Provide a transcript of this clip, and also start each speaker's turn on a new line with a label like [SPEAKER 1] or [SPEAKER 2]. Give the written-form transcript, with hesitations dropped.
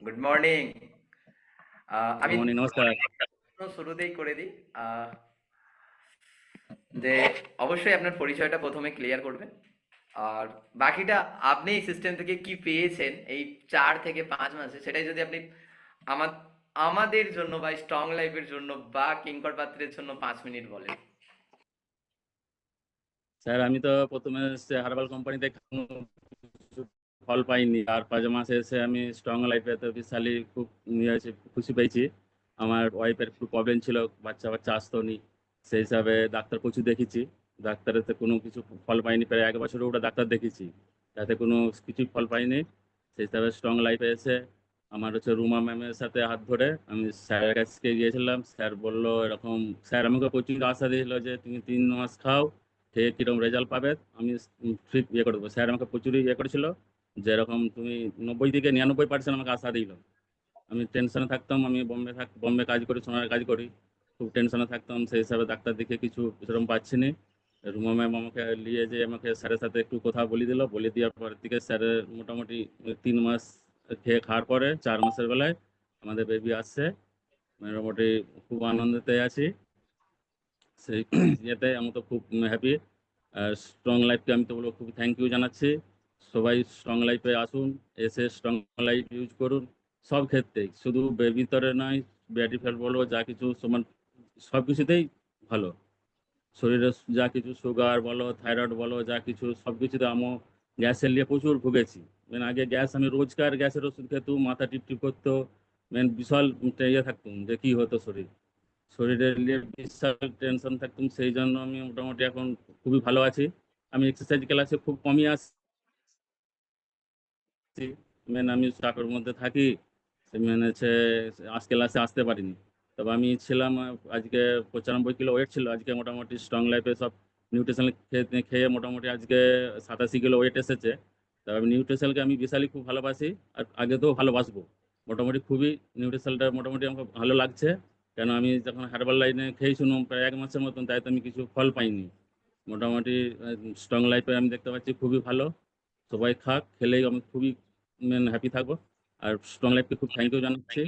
[SPEAKER 1] Good morning.
[SPEAKER 2] Good
[SPEAKER 1] আমি
[SPEAKER 2] morning, নমস্কার।
[SPEAKER 1] শুরুতেই করে দিই যে অবশ্যই আপনার পরিচয়টা প্রথমে ক্লিয়ার করবেন, আর বাকিটা আপনি এই সিস্টেম থেকে কি পেয়েছেন এই 4 থেকে 5 মাসে, সেটাই যদি আপনি আমা- আমাদের জন্য বা স্ট্রং লাইফের জন্য বা কিঙ্কর পাত্রের জন্য 5 মিনিট বলেন।
[SPEAKER 2] স্যার, আমি তো প্রথমে হার্বাল কোম্পানিতে কোনো কিছু ফল পাইনি। 4-5 মাসে এসে আমি স্ট্রং লাইফে তো বিশালই খুব খুশি পেয়েছি। আমার ওয়াইফের একটু প্রবলেম ছিল, বাচ্চা বাচ্চা আসতো নি। সেই হিসাবে ডাক্তার প্রচুর দেখেছি, ডাক্তারেতে কোনো কিছু ফল পাইনি। প্রায় 1 বছরও ওটা ডাক্তার দেখেছি, তাতে কোনো কিছু ফল পাইনি। সেই হিসাবে স্ট্রং লাইফে এসে আমার রুমা ম্যামের সাথে হাত ধরে আমি স্যারের কাছে গিয়েছিলাম। স্যার বলল এরকম, স্যার আমাকে প্রচুর আশা দিয়েছিল যে তুমি 3 মাস খাও, খেয়ে কিরকম রেজাল্ট পাবে আমি ঠিক করে দেবো। স্যার আমাকে প্রচুরই করেছিল, যেরকম তুমি 90 থেকে 99% আমাকে আশা দিল। আমি টেনশনে থাকতাম, আমি বম্বে কাজ করি, সোনার কাজ করি, খুব টেনশনে থাকতাম। সেই হিসাবে ডাক্তার দেখে কিছু সেরকম পাচ্ছি না। রুমা ম্যাম আমাকে নিয়ে যে আমাকে স্যারের সাথে একটু কথা বলে দিল, বলে দেওয়ার পর থেকে স্যারের মোটামুটি 3 মাস খেয়ে খাওয়ার পরে 4 মাসের বেলায় আমাদের বেবি আসছে। মোটামুটি খুব আনন্দতে আছি। সেই ইয়েতে আমি তো খুব হ্যাপি। স্ট্রং লাইফকে আমি তো বলবো খুব থ্যাংক ইউ জানাচ্ছি। সবাই স্ট্রং লাইফে আসুন, এসে স্ট্রং লাইফ ইউজ করুন সব ক্ষেত্রেই, শুধু ভিতরে নয়। ব্যাটারি ফেল বলো, যা কিছু সমান সব কিছুতেই ভালো। শরীরে যা কিছু সুগার বলো, থাইরয়েড বলো, যা কিছু সব কিছুতে আমি গ্যাসের নিয়ে প্রচুর ভুগেছি। আগে গ্যাস, আমি রোজকার গ্যাসের ওষুধ খেতুম, মাথা টিপ টিপ করতো। বিশাল ইয়ে থাকতুম যে কি হতো শরীরের নিয়ে বিশাল টেনশন থাকতুম। সেই জন্য আমি মোটামুটি এখন খুবই ভালো আছি। আমি এক্সারসাইজ ক্লাসে খুব কমই আসছি। আমি চাপের মধ্যে থাকি, হচ্ছে আজ ক্লাসে আসতে পারিনি। তবে আমি ছিলাম আজকে 95 কিলো ওয়েট ছিল, আজকে মোটামুটি স্ট্রং লাইফে সব নিউট্রিশন খেয়ে খেয়ে মোটামুটি আজকে 87 কিলো ওয়েট এসেছে। তবে আমি নিউট্রিশনকে আমি বিশালই খুব ভালোবাসি, আর আগে তো ভালোবাসবো। মোটামুটি খুবই নিউট্রিশনটা মোটামুটি আমাকে ভালো লাগছে। কেন আমি যখন হার্বাল লাইনে খেয়েছিলাম প্রায় 1 মাসের মতন, তাই তো আমি কিছু ফল পাইনি। মোটামুটি স্ট্রং লাইফে আমি দেখতে পাচ্ছি খুবই ভালো। সবাই খাক, খেলেই আমি খুবই হ্যাপি থাকবো। আর স্ট্রং লাইফকে খুব থ্যাংক ইউ জানাচ্ছি।